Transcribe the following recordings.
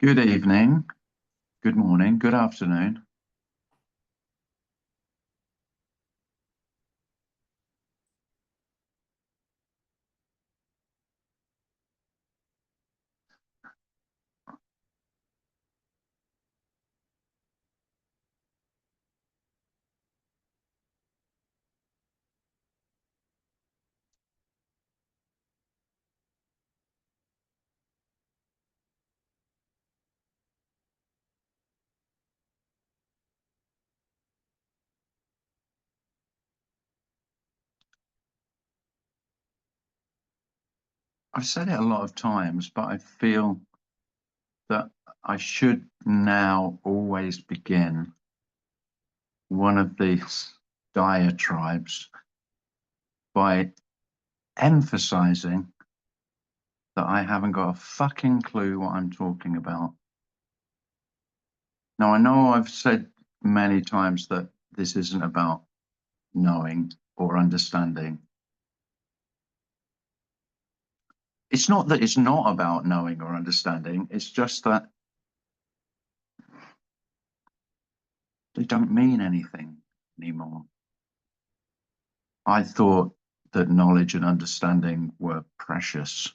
Good evening, good morning, good afternoon. I've said it a lot of times, but I feel that I should now always begin one of these diatribes by emphasizing that I haven't got a fucking clue what I'm talking about. Now, I know I've said many times that this isn't about knowing or understanding. It's not that it's not about knowing or understanding, it's just that they don't mean anything anymore. I thought that knowledge and understanding were precious.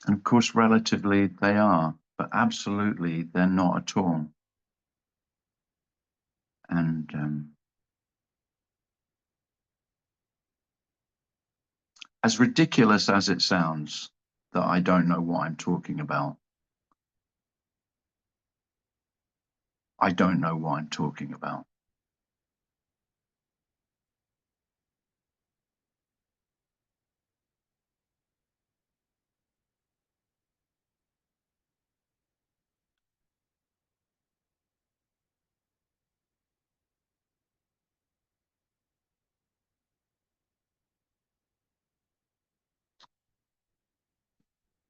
And of course, relatively they are, but absolutely they're not at all. And as ridiculous as it sounds that I don't know what I'm talking about, I don't know what I'm talking about.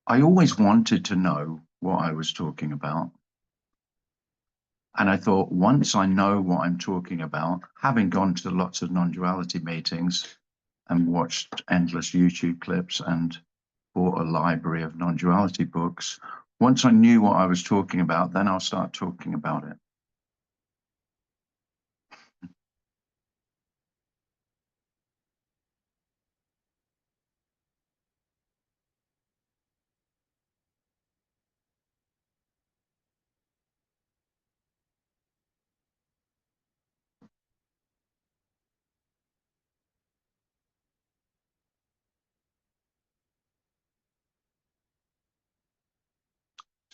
I always wanted to know what I was talking about. And I thought, once I know what I'm talking about, having gone to lots of non-duality meetings and watched endless YouTube clips and bought a library of non-duality books, once I knew what I was talking about, then I'll start talking about it.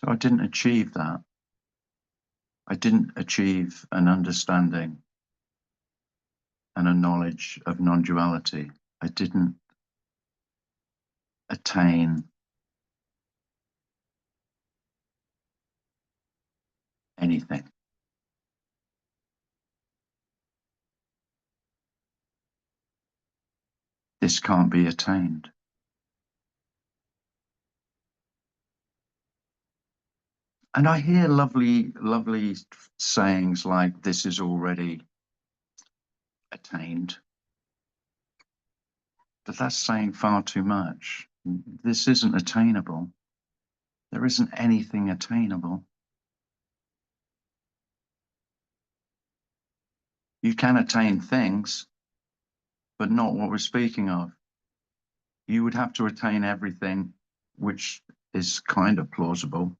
So I didn't achieve that. I didn't achieve an understanding and a knowledge of non-duality. I didn't attain anything. This can't be attained. And I hear lovely, lovely sayings like, this is already attained. But that's saying far too much. This isn't attainable. There isn't anything attainable. You can attain things, but not what we're speaking of. You would have to attain everything, which is kind of plausible.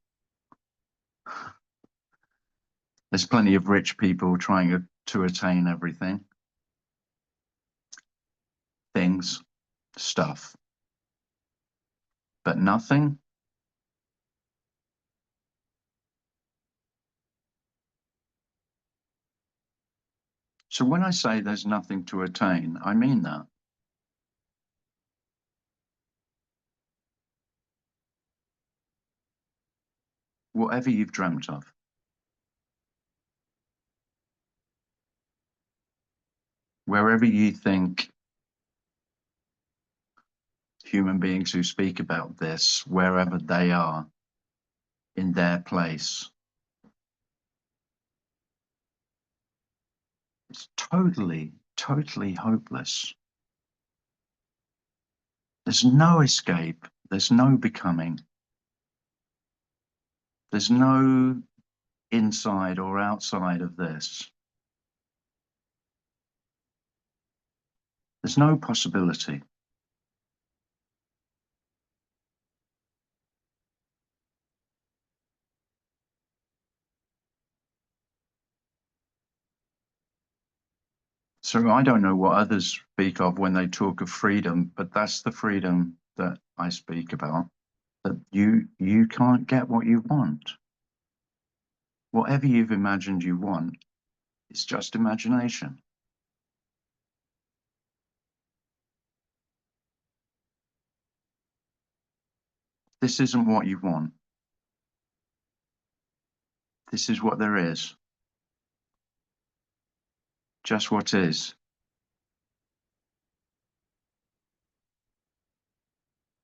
There's plenty of rich people trying to attain everything. Things, stuff. But nothing. So when I say there's nothing to attain, I mean that. Whatever you've dreamt of. Wherever you think human beings who speak about this, wherever they are in their place, it's totally, totally hopeless. There's no escape. There's no becoming. There's no inside or outside of this. There's no possibility. So I don't know what others speak of when they talk of freedom, but that's the freedom that I speak about. That you can't get what you want. Whatever you've imagined you want is just imagination. This isn't what you want. This is what there is. Just what is.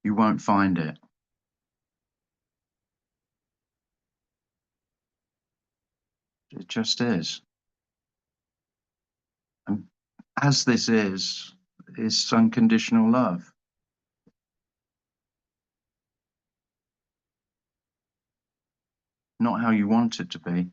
You won't find it. It just is. And as this is unconditional love. Not how you want it to be.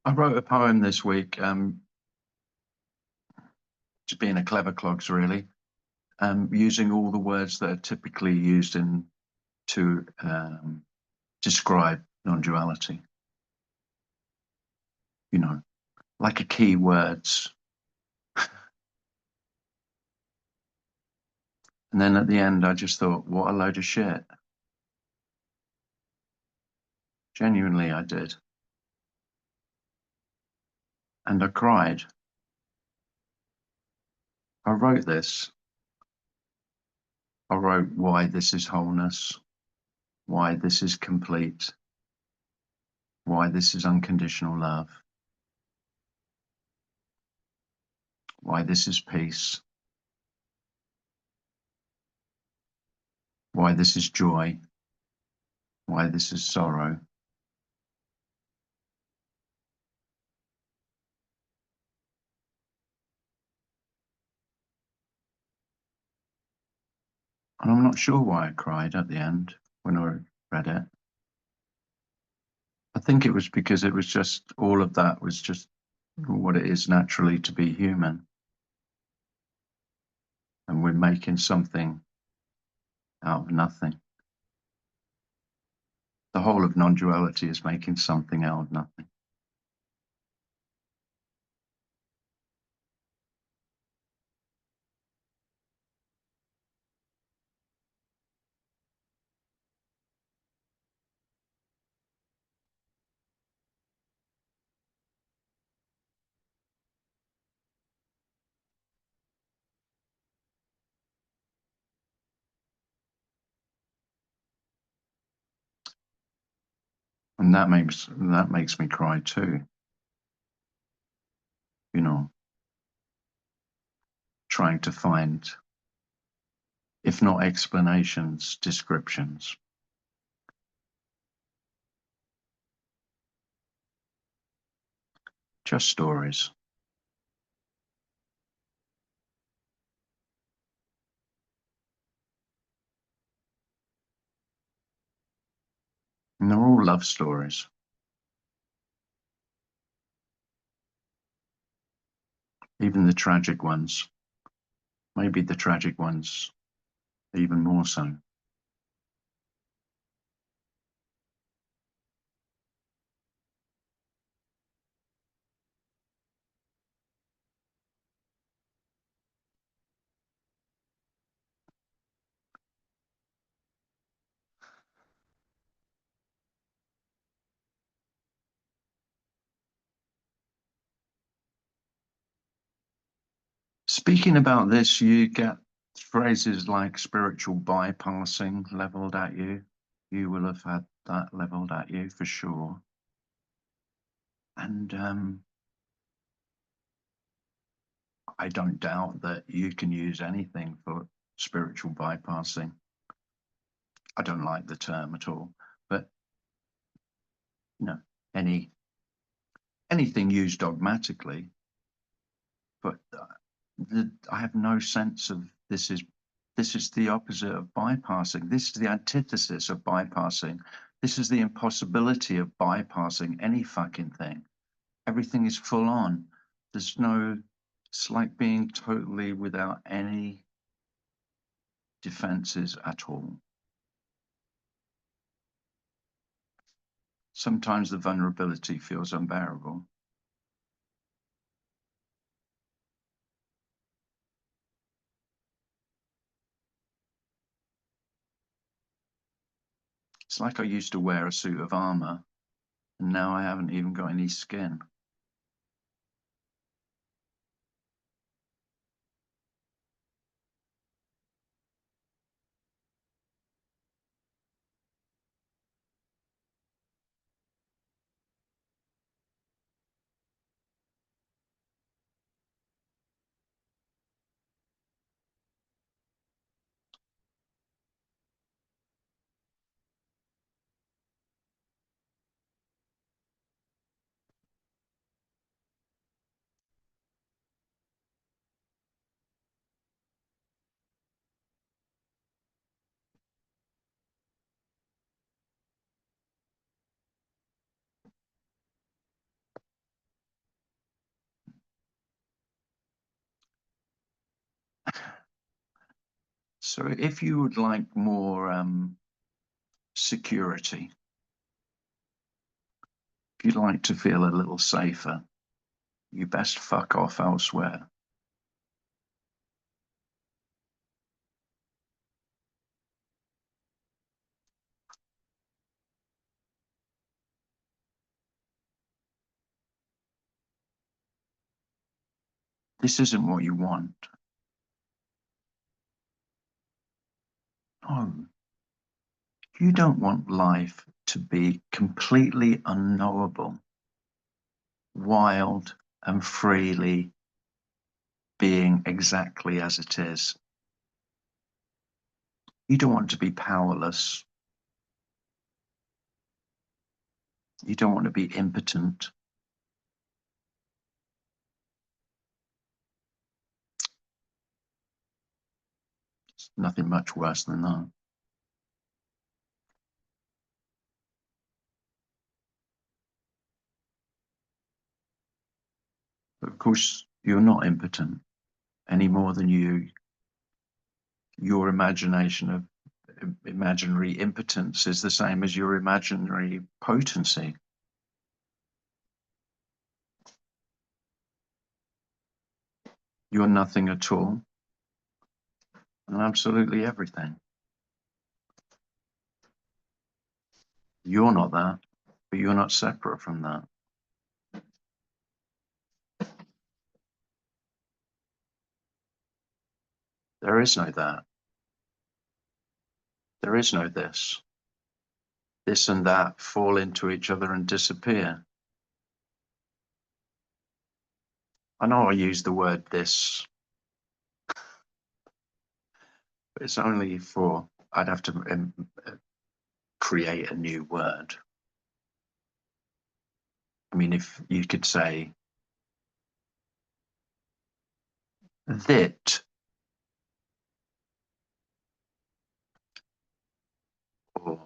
I wrote a poem this week, just being a clever clogs, really, using all the words that are typically used to describe non-duality. You know, like a key words. And then at the end, I just thought, what a load of shit. Genuinely, I did. And I cried. I wrote this. I wrote why this is wholeness, why this is complete, why this is unconditional love, why this is peace, why this is joy, why this is sorrow. And I'm not sure why I cried at the end when I read it. I think it was because it was just all of that was just what it is naturally to be human. And we're making something out of nothing. The whole of non-duality is making something out of nothing. And that makes me cry too, you know, trying to find, if not explanations, descriptions. Just stories. And they're all love stories. Even the tragic ones. Maybe the tragic ones even more so. Speaking about this, you get phrases like spiritual bypassing leveled at you. You will have had that leveled at you for sure. And I don't doubt that you can use anything for spiritual bypassing. I don't like the term at all, but you know, anything used dogmatically. But I have no sense of this is the opposite of bypassing. This is the antithesis of bypassing. This is the impossibility of bypassing any fucking thing. Everything is full on. There's no, it's like being totally without any defenses at all. Sometimes the vulnerability feels unbearable. It's like I used to wear a suit of armor, and now I haven't even got any skin. So if you would like more security, if you'd like to feel a little safer, you best fuck off elsewhere. This isn't what you want. No, you don't want life to be completely unknowable, wild and freely being exactly as it is. You don't want to be powerless. You don't want to be impotent. It's nothing much worse than that. But of course, you're not impotent any more than your imagination of imaginary impotence is the same as your imaginary potency. You're nothing at all and absolutely everything. You're not that, but you're not separate from that. There is no that. There is no this. this and that fall into each other and disappear. I know I use the word this, but it's only for, I'd have to create a new word. I mean, if you could say that, or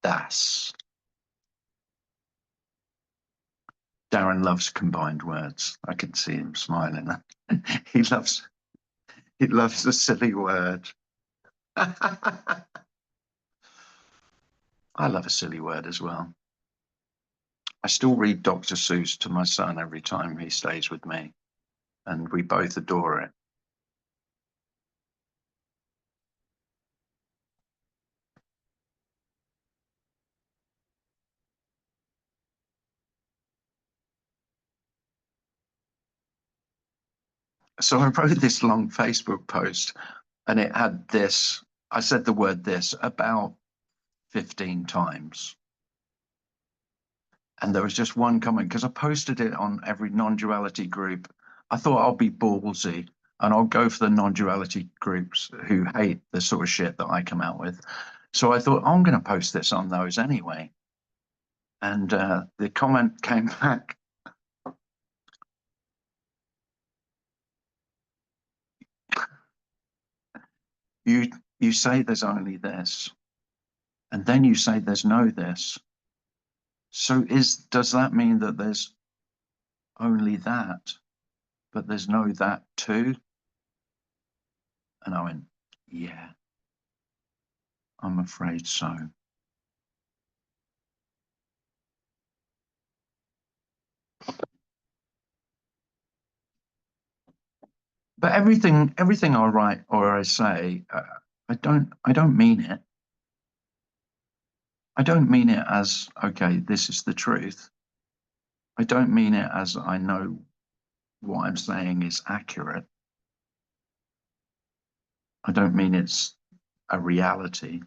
das. Darren loves combined words. I can see him smiling. he loves the silly word. I love a silly word as well. I still read Dr. Seuss to my son every time he stays with me, and we both adore it. So I wrote this long Facebook post, and it had this. I said the word this about 15 times. And there was just one comment, because I posted it on every non-duality group. I thought I'll be ballsy and I'll go for the non-duality groups who hate the sort of shit that I come out with. So I thought, I'm going to post this on those anyway. And the comment came back, you say there's only this, and then you say there's no this. So does that mean that there's only that, but there's no that too? And I went, yeah, I'm afraid so. But everything I write or I say, I don't mean it. I don't mean it as, okay, this is the truth. I don't mean it as I know what I'm saying is accurate. I don't mean it's a reality.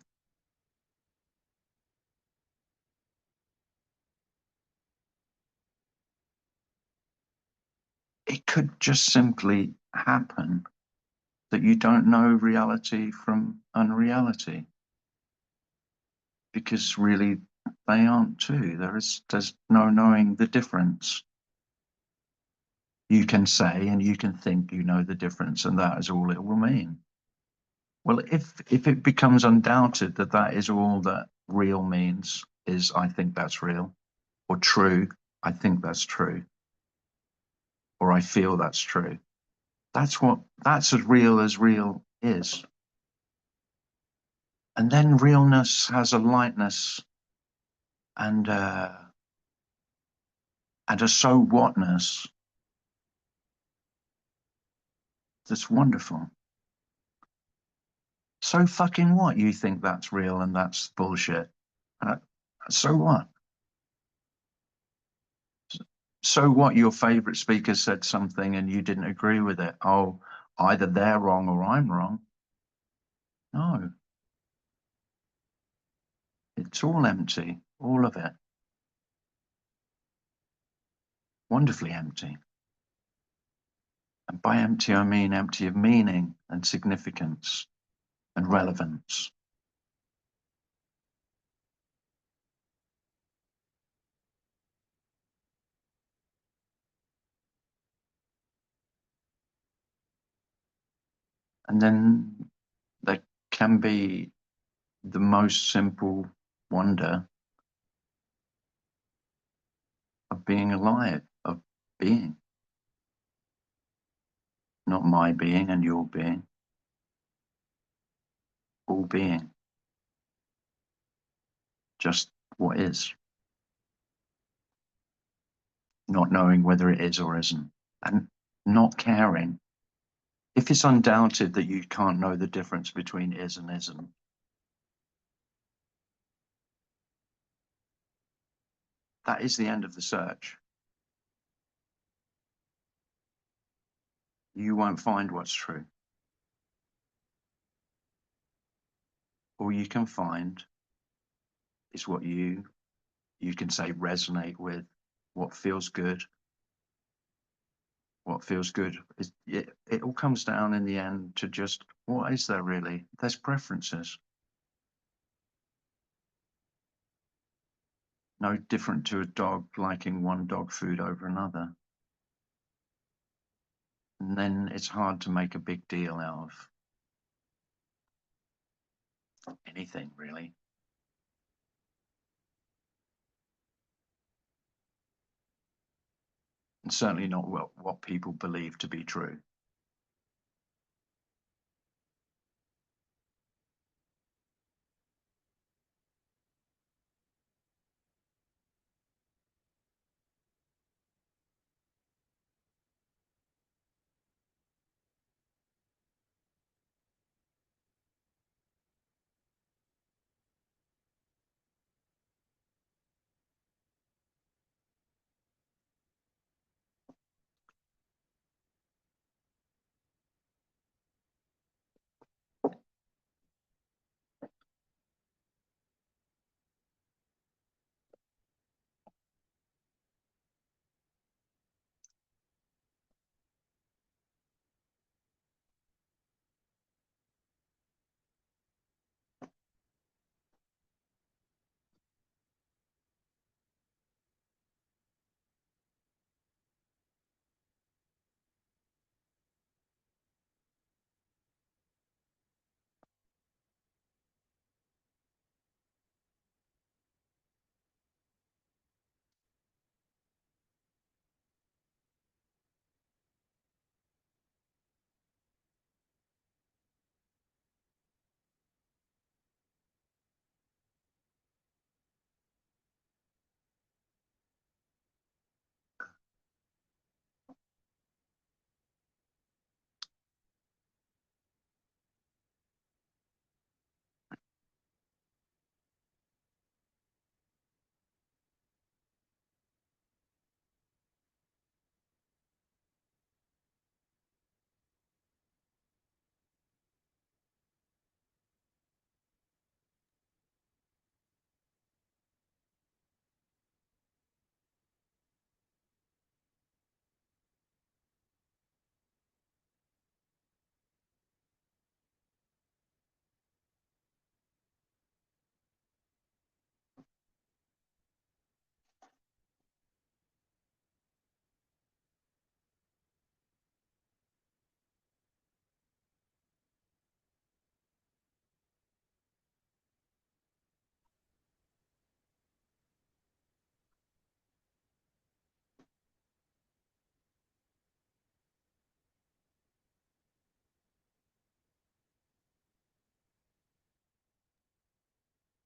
It could just simply happen that you don't know reality from unreality, because really they aren't two. There's no knowing the difference. You can say and you can think you know the difference, and that is all it will mean. Well, if it becomes undoubted that that is all that real means, is I think that's real, or true, I think that's true, or I feel that's true. That's as real is. And then realness has a lightness and a so whatness that's wonderful. So fucking what? You think that's real and that's bullshit. Uh, so what? So what? Your favorite speaker said something and you didn't agree with it. Oh, either they're wrong or I'm wrong. No, it's all empty, all of it. Wonderfully empty. And by empty, I mean empty of meaning and significance and relevance. And then there can be the most simple wonder of being alive, of being. Not my being and your being, all being. Just what is. Not knowing whether it is or isn't. And not caring. If it's undoubted that you can't know the difference between is and isn't, that is the end of the search. You won't find what's true. all you can find is what you can say resonate with, what feels good. What feels good is it all comes down in the end to just what is there really? There's preferences. No different to a dog liking one dog food over another. And then it's hard to make a big deal out of anything really. And certainly not what people believe to be true.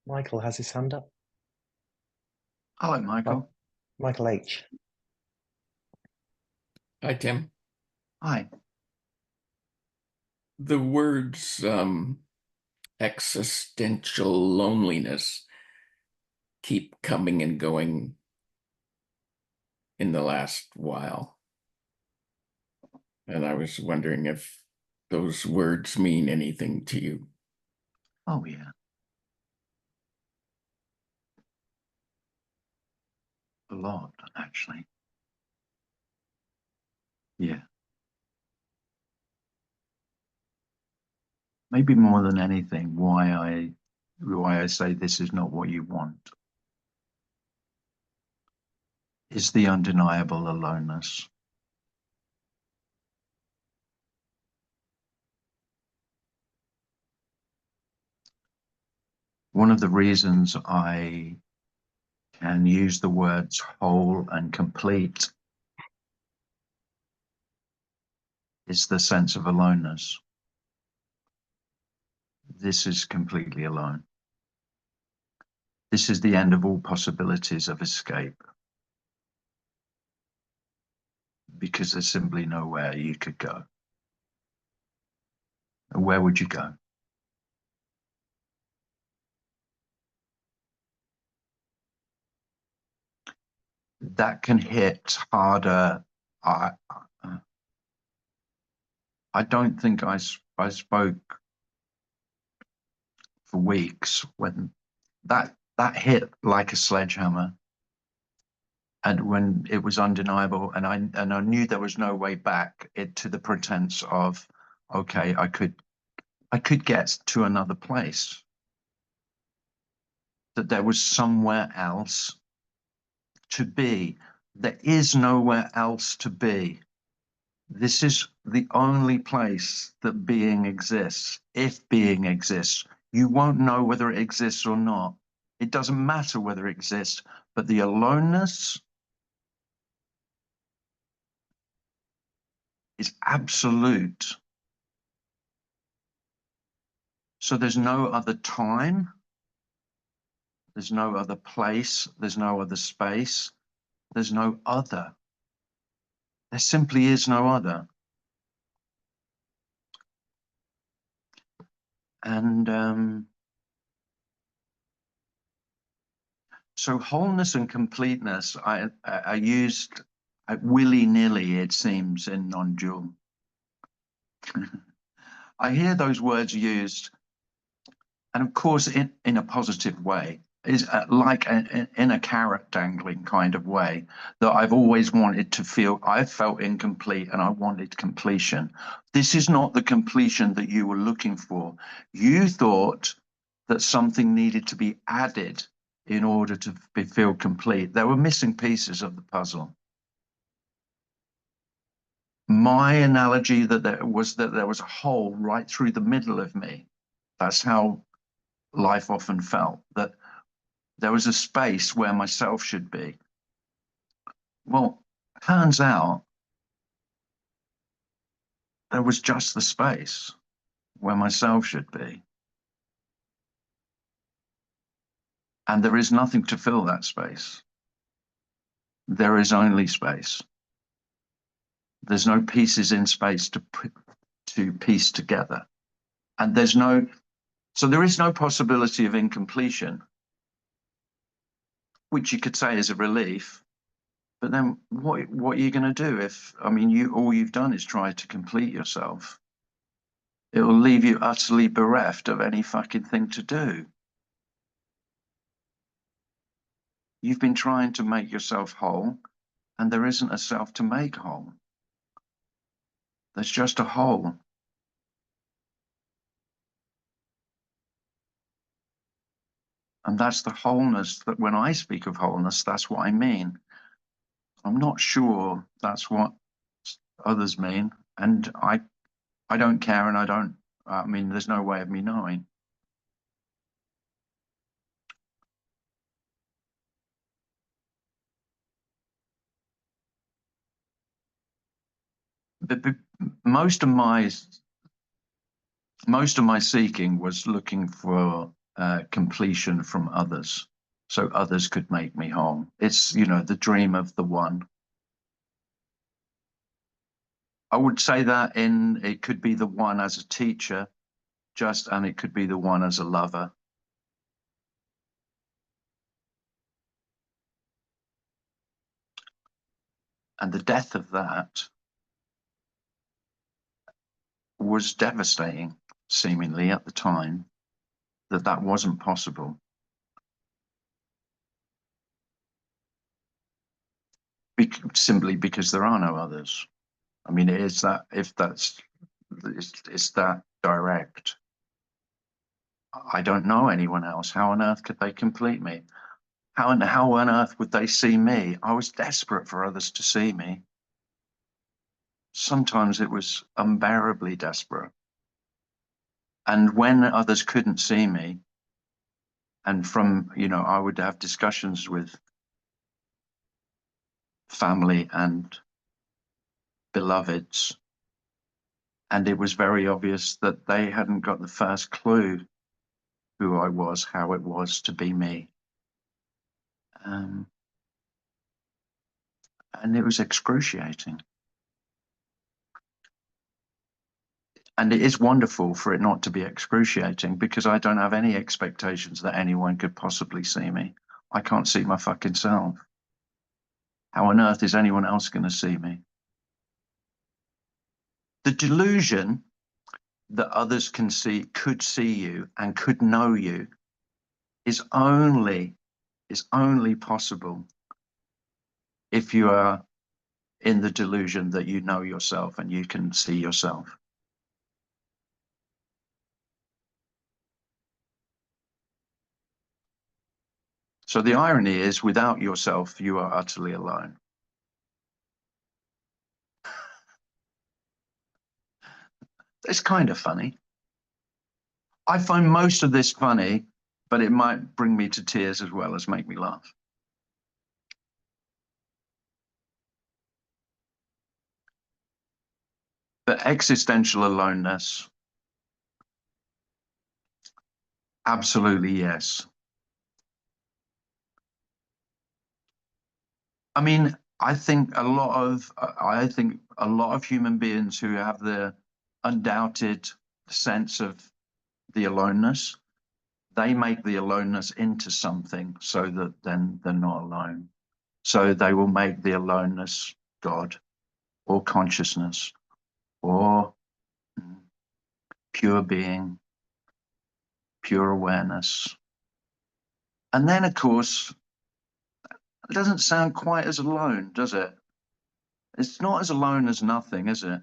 Michael has his hand up. Hello, Michael. Michael H. Hi, Tim. Hi. The words existential loneliness keep coming and going in the last while. And I was wondering if those words mean anything to you. Oh, yeah. A lot, actually. Yeah. Maybe more than anything, why I say this is not what you want is the undeniable aloneness. One of the reasons I can use the words whole and complete is the sense of aloneness. This is completely alone. This is the end of all possibilities of escape, because there's simply nowhere you could go. Where would you go? That can hit harder. I don't think I spoke, for for weeks when that hit like a sledgehammer. And when it was undeniable, and I knew there was no way back, to the pretense of, okay, I could get to another place, that there was somewhere else to be. There is nowhere else to be. This is the only place that being exists. If being exists, you won't know whether it exists or not. It doesn't matter whether it exists, but the aloneness is absolute. So there's no other time, there's no other place, there's no other space, there's no other. There simply is no other. And so wholeness and completeness, I used willy-nilly, it seems, in non-dual. I hear those words used, and of course in a positive way, is like in a carrot dangling kind of way, that I've always wanted to feel. I felt incomplete and I wanted completion. This is not the completion that you were looking for. You thought that something needed to be added in order to feel complete. There were missing pieces of the puzzle. My analogy that there was a hole right through the middle of me. That's how life often felt, that there was a space where myself should be. Well, turns out there was just the space where myself should be. And there is nothing to fill that space. There is only space. There's no pieces in space to piece together. And so there is no possibility of incompletion, which you could say is a relief. But then what are you going to do if, I mean, all you've done is try to complete yourself? It will leave you utterly bereft of any fucking thing to do. You've been trying to make yourself whole, and there isn't a self to make whole. There's just a whole. And that's the wholeness, that when I speak of wholeness, that's what I mean. I'm not sure that's what others mean. And I don't care, and I mean, there's no way of me knowing. But most of my seeking was looking for completion from others, so others could make me whole. It's, the dream of the one. I would say that it could be the one as a teacher, and it could be the one as a lover. And the death of that was devastating, seemingly at the time, that wasn't possible. Simply because there are no others. I mean, it's that direct. I don't know anyone else. How on earth could they complete me? How on earth would they see me? I was desperate for others to see me. Sometimes it was unbearably desperate. And when others couldn't see me, and I would have discussions with family and beloveds, and it was very obvious that they hadn't got the first clue who I was, how it was to be me. And it was excruciating. And it is wonderful for it not to be excruciating, because I don't have any expectations that anyone could possibly see me. I can't see my fucking self. How on earth is anyone else going to see me? The delusion that others could see you and could know you is only possible if you are in the delusion that you know yourself and you can see yourself. So the irony is, without yourself, you are utterly alone. It's kind of funny. I find most of this funny, but it might bring me to tears as well as make me laugh. But existential aloneness, absolutely yes. I mean, I think a lot of human beings who have the undoubted sense of the aloneness, they make the aloneness into something so that then they're not alone. So they will make the aloneness God or consciousness or pure being, pure awareness. And then, of course, it doesn't sound quite as alone, does it? It's not as alone as nothing, is it?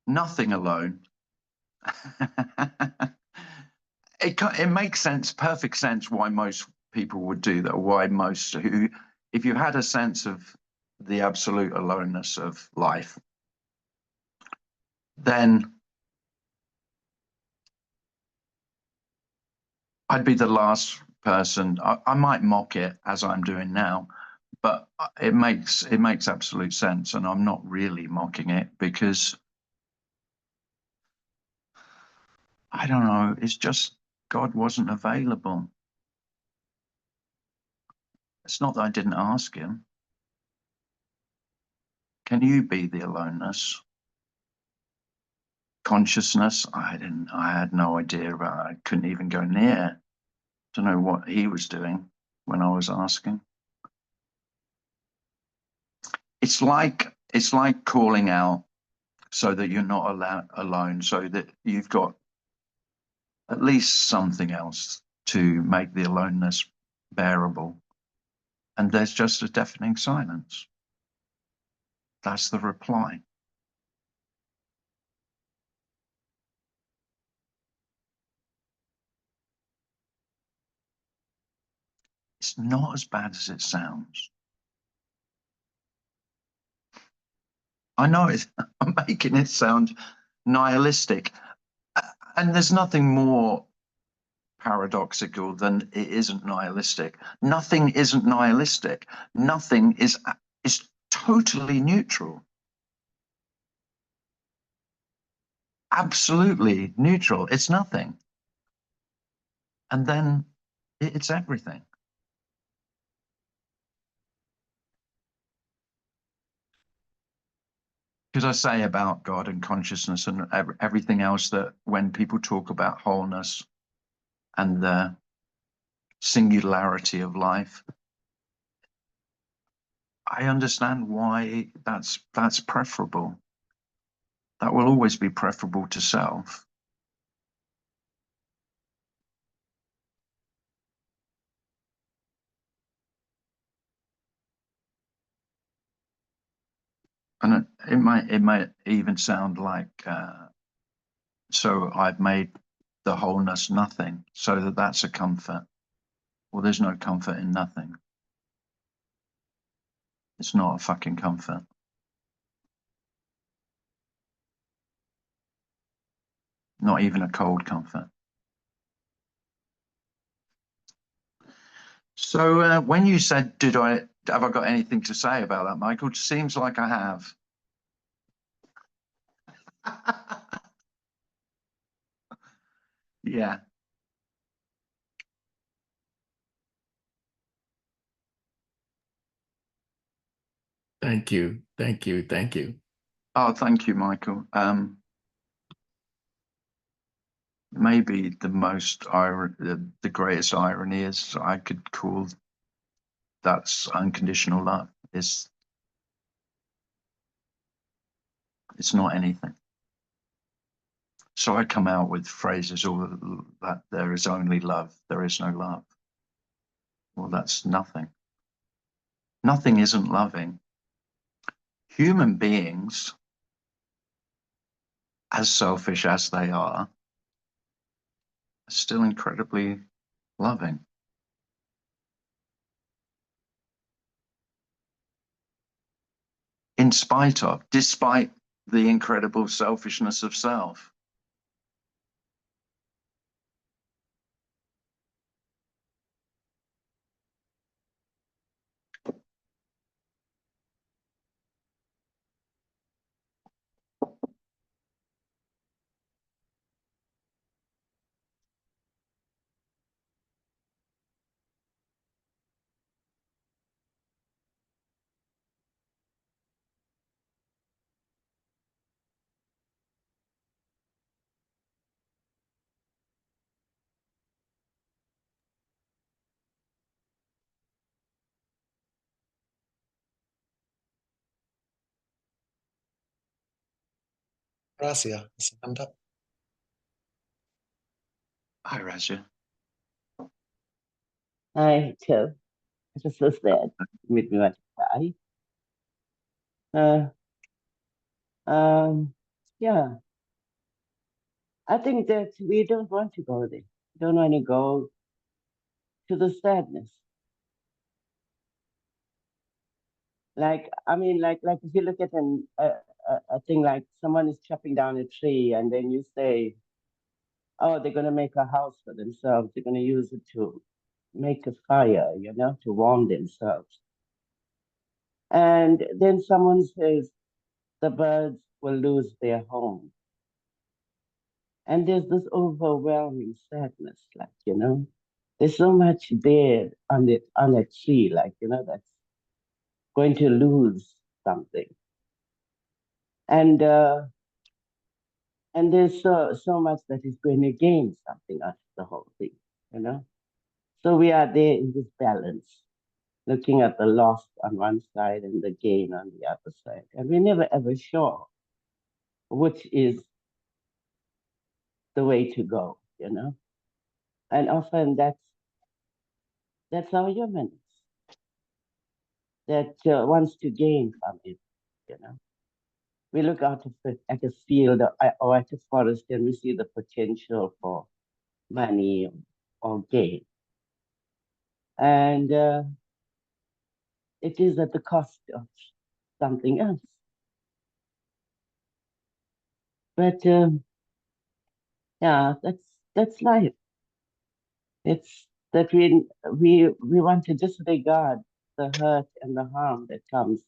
Nothing alone. It makes sense, perfect sense, why most people would do that. Why most who, if you had a sense of the absolute aloneness of life, then I'd be the last person. I might mock it as I'm doing now, but it makes absolute sense, and I'm not really mocking it because I don't know. It's just God wasn't available. It's not that I didn't ask him. Can you be the aloneness? Consciousness? I had no idea about it. I couldn't even go near. Don't know what he was doing when I was asking. It's like calling out so that you're not alone, so that you've got at least something else to make the aloneness bearable. And there's just a deafening silence. That's the reply. It's not as bad as it sounds. I know I'm making it sound nihilistic. And there's nothing more paradoxical than it isn't nihilistic. Nothing isn't nihilistic. Nothing is totally neutral. Absolutely neutral. It's nothing. And then it's everything. Because I say about God and consciousness and everything else that when people talk about wholeness and the singularity of life, I understand why that's preferable. That will always be preferable to self. And it might even sound like, so I've made the wholeness nothing, so that's a comfort. Well, there's no comfort in nothing. It's not a fucking comfort. Not even a cold comfort. So when you said, have I got anything to say about that, Michael? It seems like I have. Yeah. Thank you. Thank you. Thank you. Oh, thank you, Michael. Maybe the greatest irony is I could call that's unconditional love. It's not anything. So I come out with phrases all that there is only love, there is no love. Well, that's nothing. Nothing isn't loving. Human beings, as selfish as they are still incredibly loving. In spite of, despite the incredible selfishness of self. Razia has a hand up. Hi, Razia. Hi, Joe. It was so sad. It made me want to cry. Yeah. I think that we don't want to go there. We don't want to go to the sadness. Like, I mean, like if you look at a thing like someone is chopping down a tree and then you say, oh, they're going to make a house for themselves. They're going to use it to make a fire, to warm themselves. And then someone says the birds will lose their home. And there's this overwhelming sadness, there's so much there on a tree, that's going to lose something. And there's so much that is going to gain something out of the whole thing, So we are there in this balance, looking at the loss on one side and the gain on the other side. And we're never ever sure which is the way to go, And often that's our humanness that wants to gain from it, We look out at a field or at a forest and we see the potential for money or gain. And it is at the cost of something else. But yeah, that's life. It's that we want to disregard the hurt and the harm that comes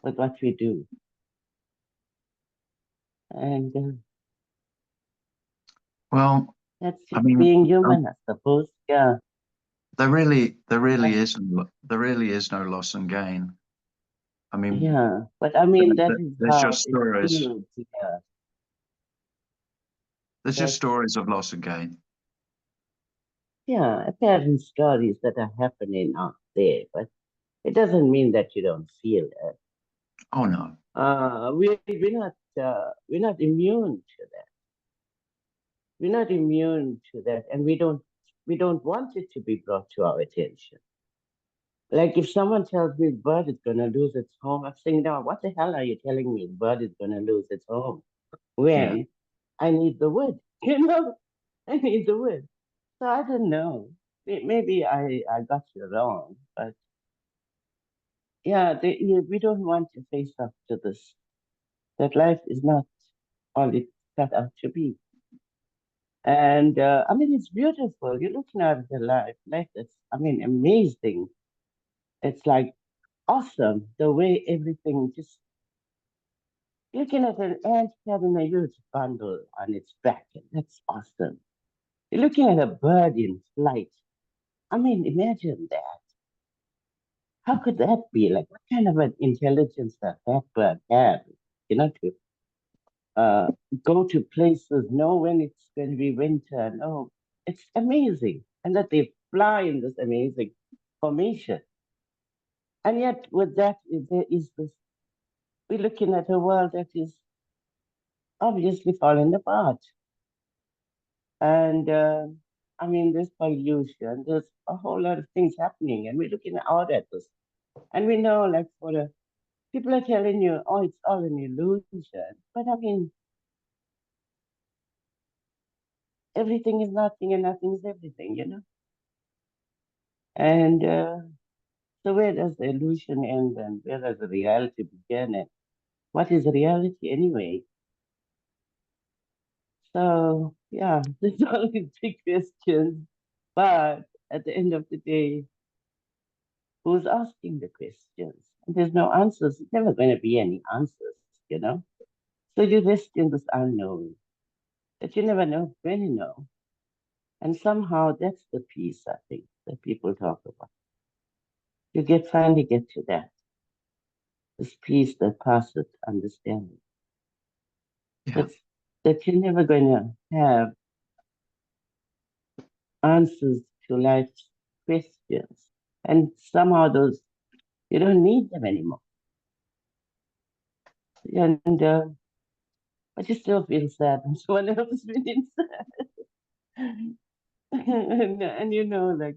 with what we do. And well, that's just being human, I suppose. Yeah. There really is no loss and gain. I mean, yeah, but I mean that is there's how just it stories. feels. Yeah. There's just stories of loss and gain. Yeah, apparent stories that are happening out there, but it doesn't mean that you don't feel it. Oh no. We're not immune to that. We're not immune to that, and we don't want it to be brought to our attention. Like if someone tells me the bird is gonna lose its home, I'm saying, no, what the hell are you telling me? The bird is gonna lose its home when I need the wood, I need the wood. So I don't know. Maybe I got you wrong, but yeah, we don't want to face up to this, that life is not all it's cut out to be. And I mean, it's beautiful. You're looking at the life that's, amazing. It's like awesome the way everything just looking at an ant carrying a huge bundle on its back. That's awesome. You're looking at a bird in flight. I mean, imagine that. How could that be? Like, what kind of an intelligence does that bird have? To go to places, know when it's going to be winter. No, it's amazing. And that they fly in this amazing formation. And yet, with that, there is this, we're looking at a world that is obviously falling apart. And I mean, there's pollution, there's a whole lot of things happening, and we're looking out at this. And we know, like, for the people are telling you, oh, it's all an illusion. But I mean, everything is nothing and nothing is everything, you know? And so where does the illusion end and where does the reality begin? And what is reality anyway? So yeah, there's all these big questions. But at the end of the day, who's asking the questions? And there's no answers. There's never going to be any answers, you know? So you rest in this unknown that you never know when you know. And somehow that's the peace, I think, that people talk about. You finally get to that. This peace that passeth understanding. Yeah. That you're never going to have answers to life's questions. And somehow those, you don't need them anymore. And but you still feel sad when someone else is feeling sad. and you know, like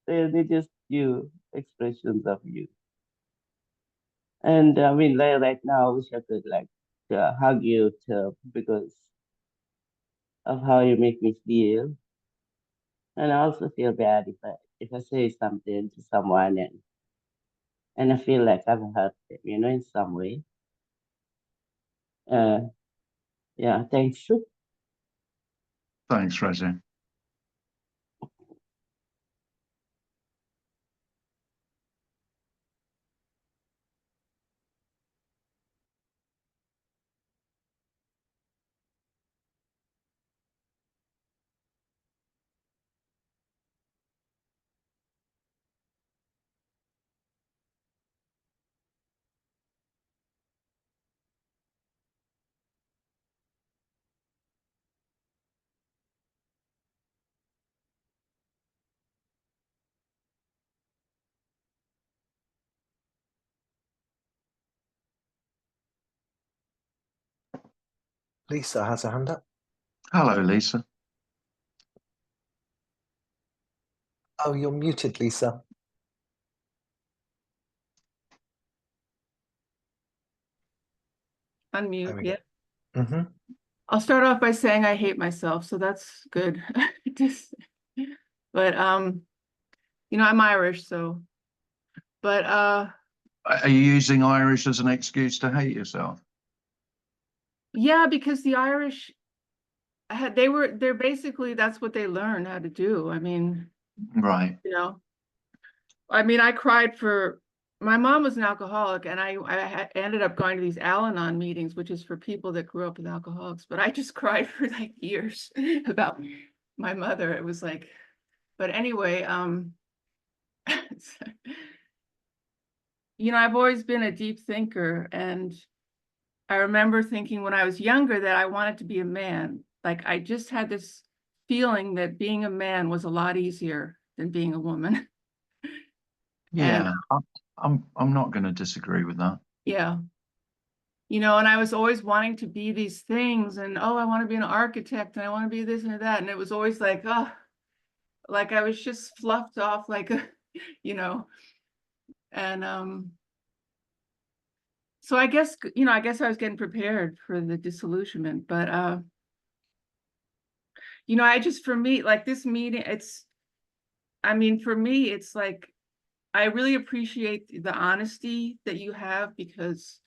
they're just you, expressions of you. And I mean, like right now, I wish I could like hug you because of how you make me feel. And I also feel bad if I say something to someone and I feel like I've hurt them, you know, in some way. Yeah, thanks. Thanks, Rosie. Lisa has a hand up. Hello, Lisa. Oh, you're muted, Lisa. There Unmute, we yeah. go. Mm-hmm. I'll start off by saying I hate myself, so that's good. But you know, I'm Irish, so but Are you using Irish as an excuse to hate yourself? yeah, because the Irish they're basically that's what they learned how to do. I mean, Right. you know, I mean, I cried for my mom was an alcoholic, and I ended up going to these Al-Anon meetings, which is for people that grew up with alcoholics. But I just cried for like years about my mother. It was like, but anyway, you know, I've always been a deep thinker, and I remember thinking when I was younger that I wanted to be a man. Like I just had this feeling that being a man was a lot easier than being a woman. Yeah. And I'm not going to disagree with that. yeah, you know, and I was always wanting to be these things, and oh, I want to be an architect, and I want to be this and that, and it was always like, oh, like I was just fluffed off like a, you know, and so I guess, you know, I guess I was getting prepared for the disillusionment, but you know, I just, for me, like this meeting, I mean, for me, it's like, I really appreciate the honesty that you have, because,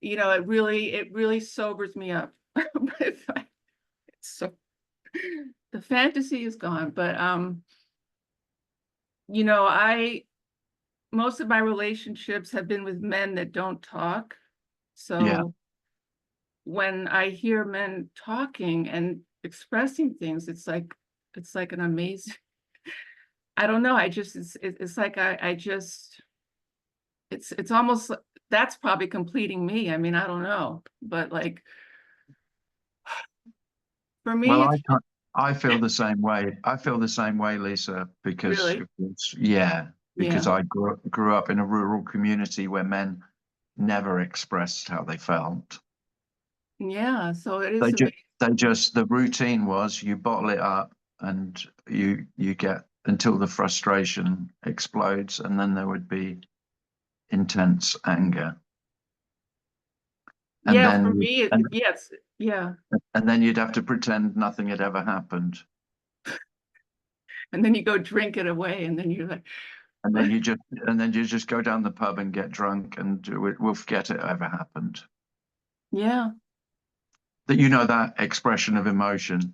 you know, it really sobers me up. So the fantasy is gone, but you know, most of my relationships have been with men that don't talk. So Yeah. when I hear men talking and expressing things, it's like an amazing, I don't know, it's like I just, it's almost, that's probably completing me. I mean, I don't know, but like, for me, Well, it's I feel the same way. I feel the same way, Lisa, because really, because yeah, I grew up in a rural community where men never expressed how they felt. Yeah, so it They is just, amazing. the routine was you bottle it up and you get until the frustration explodes, and then there would be intense anger. And Yeah, for then, me, yes, yeah. and then you'd have to pretend nothing had ever happened. And then you go drink it away, and then you're like, And then you just go down the pub and get drunk, and we'll forget it ever happened. yeah. That, you know, that expression of emotion.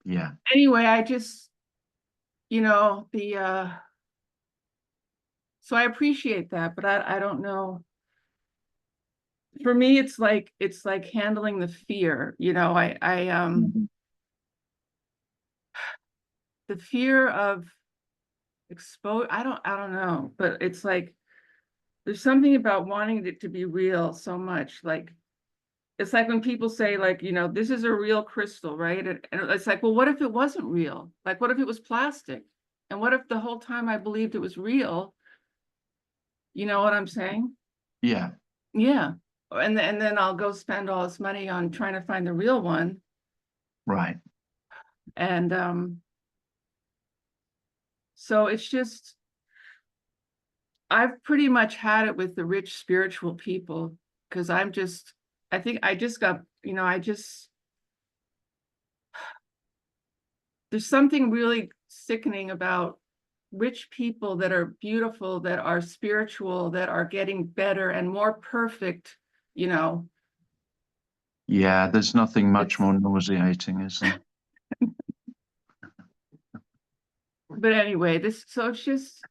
Yeah. Anyway, I just, so I appreciate that, but I don't know. For me, it's like handling the fear, Mhm. the fear of I don't know, but it's like there's something about wanting it to be real so much. Like it's like when people say, like, this is a real crystal, right? And it's like, well, what if it wasn't real? Like, what if it was plastic? And what if the whole time I believed it was real? You know what I'm saying? Yeah. Yeah. And then I'll go spend all this money on trying to find the real one. Right. And so it's just, I've pretty much had it with the rich spiritual people, because I think I just got, there's something really sickening about rich people that are beautiful, that are spiritual, that are getting better and more perfect, Yeah, there's nothing much more nauseating, is there? But anyway, so it's just,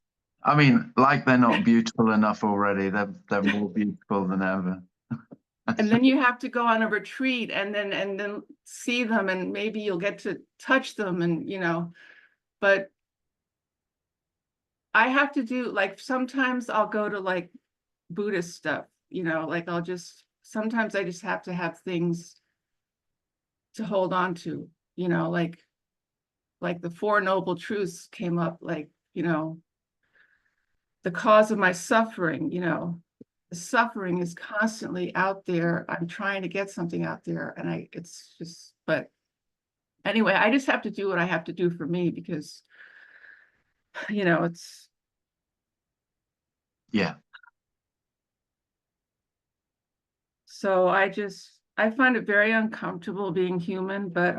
I mean, like they're not beautiful enough already. They're more beautiful than ever. and then you have to go on a retreat and then see them, and maybe you'll get to touch them, and but I have to do, like, sometimes I'll go to like Buddhist stuff, like sometimes I just have to have things to hold on to, like the Four Noble Truths came up, like, the cause of my suffering, the suffering is constantly out there. I'm trying to get something out there, and it's just, but anyway, I just have to do what I have to do for me, because, it's, Yeah. so I find it very uncomfortable being human, but,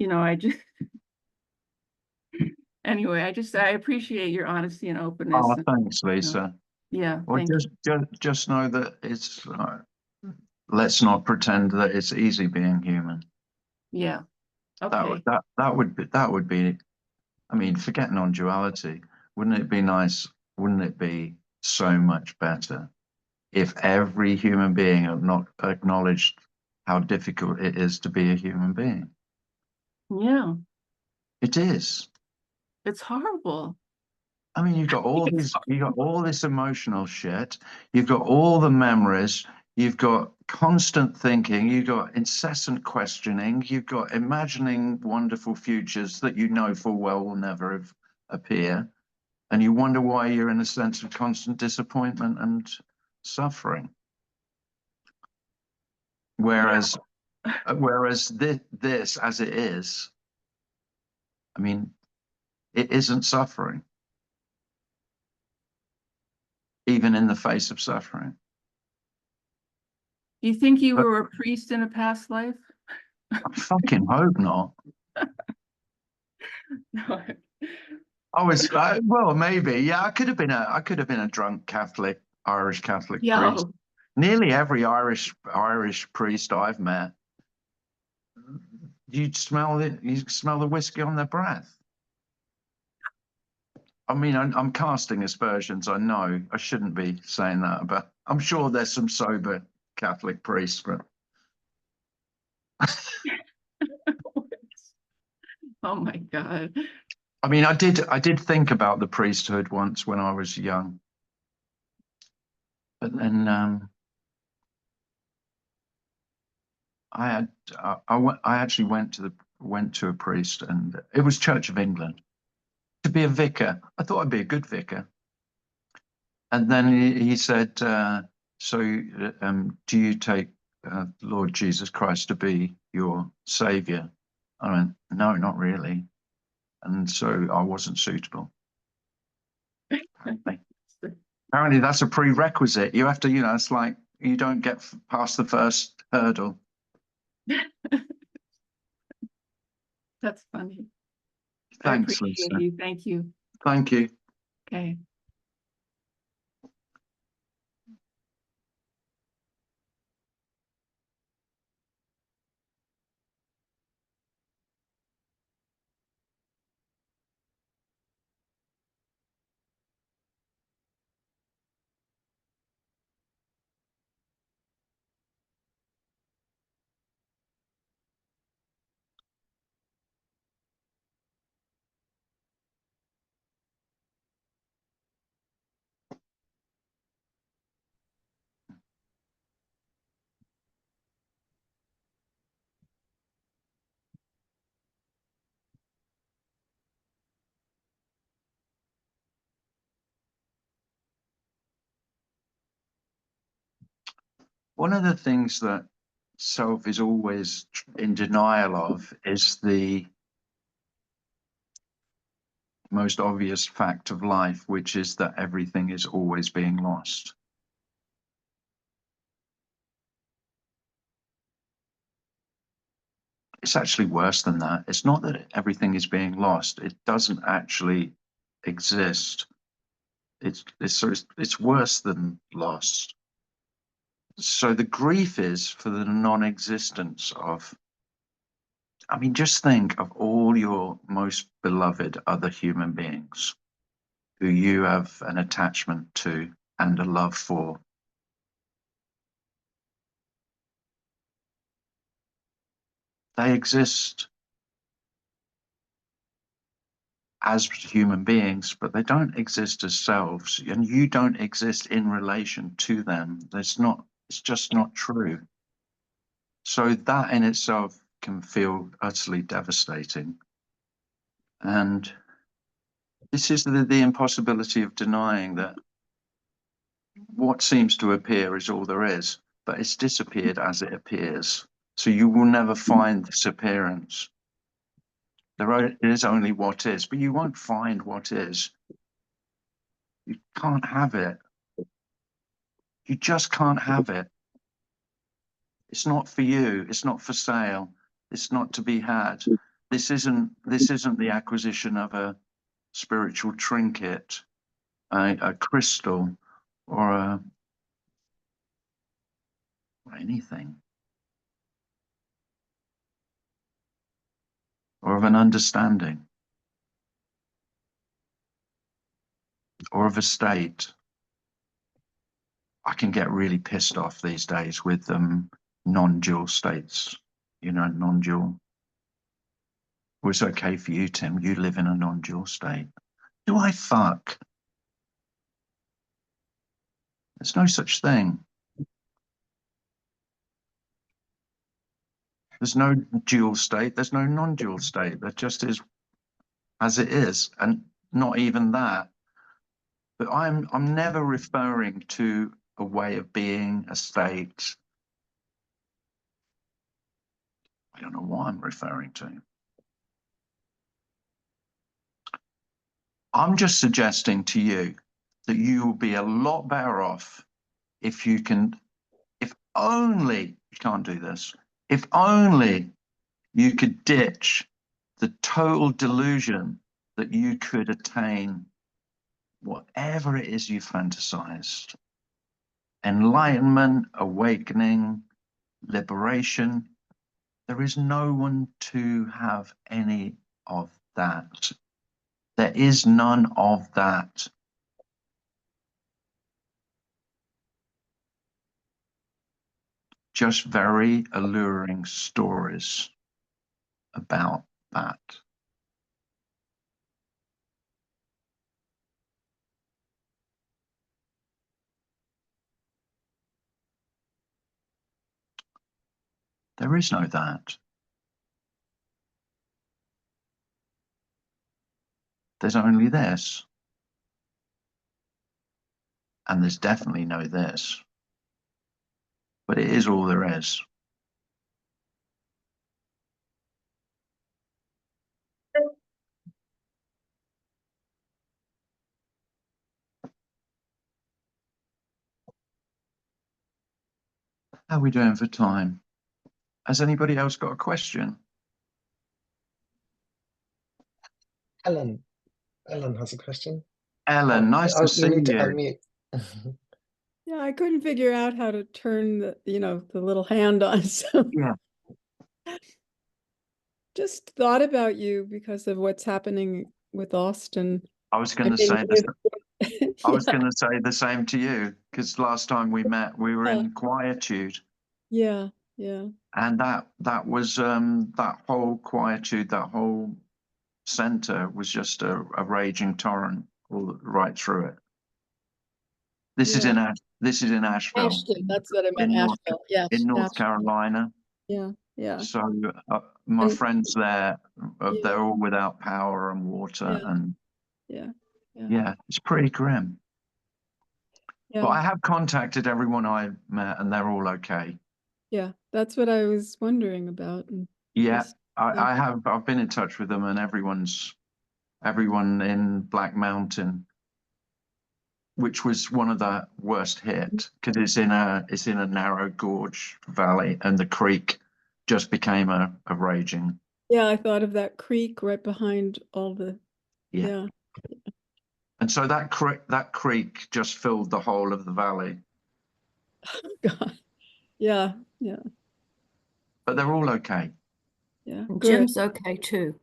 I just, anyway, I appreciate your honesty and openness. Oh, And, thanks, Lisa. yeah, Well, thank you. just know that it's, let's not pretend that it's easy being human. Yeah, That would okay. that would be, I mean, forget non-duality. Wouldn't it be nice? Wouldn't it be so much better if every human being had not acknowledged how difficult it is to be a human being? Yeah, It is. it's horrible. I mean, It's you got all this emotional shit. You've got all the memories. You've got constant thinking. You've got incessant questioning. You've got imagining wonderful futures that you know full well will never appear. And you wonder why you're in a sense of constant disappointment and suffering. Whereas, this as it is, I mean, it isn't suffering, even in the face of suffering. Do you think you But were a priest in a past life? I fucking hope not. No. Well, maybe. Yeah, I could have been a drunk Catholic, Irish Catholic priest. Yo, Nearly every Irish priest I've met, you smell the whiskey on their breath. I mean, I'm casting aspersions. I know I shouldn't be saying that, but I'm sure there's some sober Catholic priests. But oh my God. I mean, I did think about the priesthood once when I was young, but then I actually went to a priest, and it was Church of England, to be a vicar. I thought I'd be a good vicar. And then he said, do you take Lord Jesus Christ to be your savior? I went, no, not really. And so I wasn't suitable. Apparently that's a prerequisite. You have to, it's like you don't get past the first hurdle. That's funny. Thanks, I appreciate Lisa. you. Thank you. Thank you. Okay. One of the things that self is always in denial of is the most obvious fact of life, which is that everything is always being lost. It's actually worse than that. It's not that everything is being lost. It doesn't actually exist. It's worse than lost. So the grief is for the non-existence of, I mean, just think of all your most beloved other human beings who you have an attachment to and a love for. They exist as human beings, but they don't exist as selves, and you don't exist in relation to them. It's just not true. So that in itself can feel utterly devastating. And this is the impossibility of denying that what seems to appear is all there is, but it's disappeared as it appears. So you will never find this appearance. There is only what is, but you won't find what is. You can't have it. You just can't have it. It's not for you. It's not for sale. It's not to be had. This isn't the acquisition of a spiritual trinket, a crystal, or anything, or of an understanding, or of a state. I can get really pissed off these days with non-dual states, non-dual. Well, it's okay for you, Tim. You live in a non-dual state. Do I fuck? There's no such thing. There's no dual state. There's no non-dual state. That just is as it is, and not even that. But I'm never referring to a way of being, a state. I don't know what I'm referring to. I'm just suggesting to you that you will be a lot better off if you can, if only, you can't do this, if only you could ditch the total delusion that you could attain whatever it is you fantasized. Enlightenment, awakening, liberation. There is no one to have any of that. There is none of that. Just very alluring stories about that. There is no that. There's only this. and there's definitely no this. But it is all there is. How are we doing for time? Has anybody else got a question? Ellen has a question. Ellen, nice to see You need to you. unmute. Yeah, I couldn't figure out how to turn the, the little hand on. So Yeah. just thought about you because of what's happening with Austin. I was I going to mean, say with- I was yeah, going to say the same to you, because last time we met, we were Yeah. in quietude, yeah. and that was that whole quietude, that whole center was just a raging torrent all right through it. This is Yeah. in Asheville, Ashton, that's what I meant. in North, Asheville. Yeah. in North Asheville. Carolina. Yeah. So my And- friends there, Yeah. they're all without power and water, Yeah. and Yeah. yeah, it's pretty grim. But I Yeah. have contacted everyone I met, and they're all okay. Yeah. That's what I was wondering about. And Yeah, just- I've been in touch with them, and everyone in Black Mountain, which was one of the worst hit, because it's in a narrow gorge valley, and the creek just became a raging. Yeah, I thought of that creek right behind all the. Yeah. And so that creek just filled the whole of the valley. God. Yeah. But they're all okay. Yeah. And Good. Jim's okay too.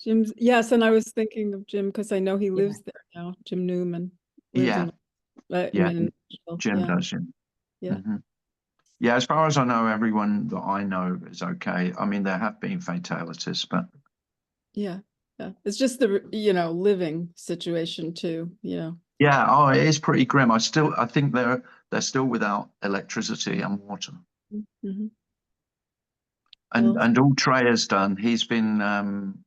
Jim's, yes, and I was thinking of Jim because I know he lives there now. Jim Newman lives Yeah. in Nashville. Jim does. Yeah. Mhm. Yeah, as far as I know, everyone that I know is okay. I mean, there have been fatalities, but Yeah. It's just the living situation too. yeah, oh, it is pretty grim. I think they're still without electricity and water. Mm-hmm. And all Trey has done, he's been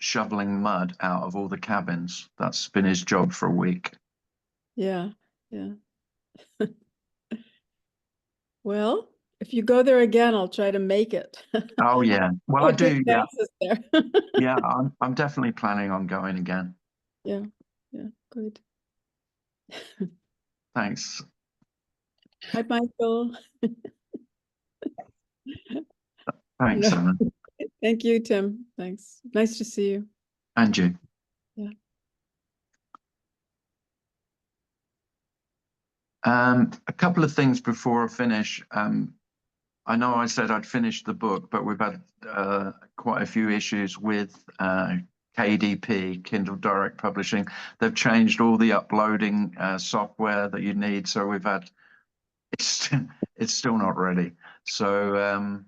shoveling mud out of all the cabins. That's been his job for a week. Yeah. Well, if you go there again, I'll try to make it. Oh yeah, well I do. Yeah, There. yeah, I'm definitely planning on going again. Yeah, good. Thanks. Hi, Michael. Thanks, No. Ellen. Thank you, Tim. Thanks. Nice to see you. And you. Yeah. A couple of things before I finish. I know I said I'd finished the book, but we've had quite a few issues with KDP, Kindle Direct Publishing. They've changed all the uploading software that you need, so we've had it's still not ready. So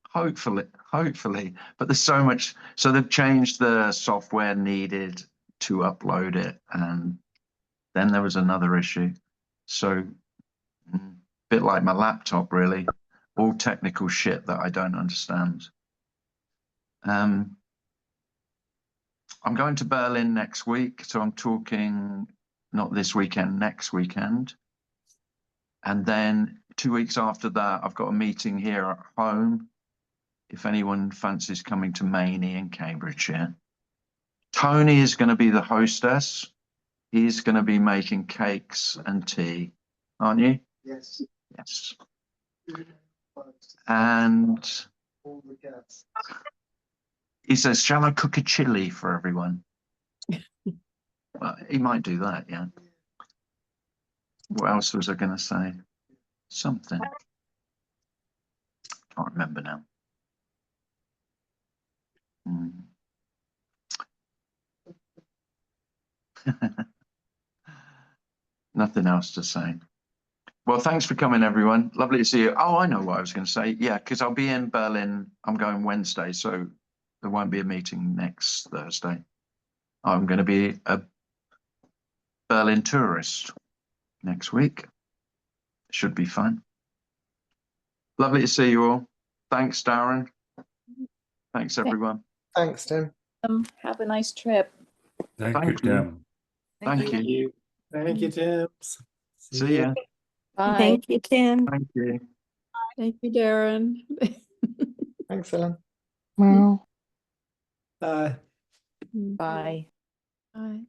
hopefully, but there's so much. So they've changed the software needed to upload it, and then there was another issue. So a bit like my laptop, really. All technical shit that I don't understand. I'm going to Berlin next week, so I'm talking not this weekend, next weekend. And then 2 weeks after that, I've got a meeting here at home. If anyone fancies coming to Maney in Cambridgeshire. Tony is going to be the hostess. He's going to be making cakes and tea, aren't you? Yes. Yes. And he says, shall I cook a chili for everyone? Well, he might do that, yeah. What else was I going to say? Something. Can't remember now. Nothing else to say. Well, thanks for coming, everyone. Lovely to see you. Oh, I know what I was going to say. Yeah, because I'll be in Berlin. I'm going Wednesday, so there won't be a meeting next Thursday. I'm going to be a Berlin tourist next week. Should be fun. Lovely to see you all. Thanks, Darren. Thanks, everyone. Thanks, Tim. Have a nice trip. Thank you, Thank you. Tim. Thank you. Thank you, James. See ya. Bye. Thank you, Tim. Thank you. Thank you, Darren. Thanks, Ellen. Wow. Bye. Bye. Bye.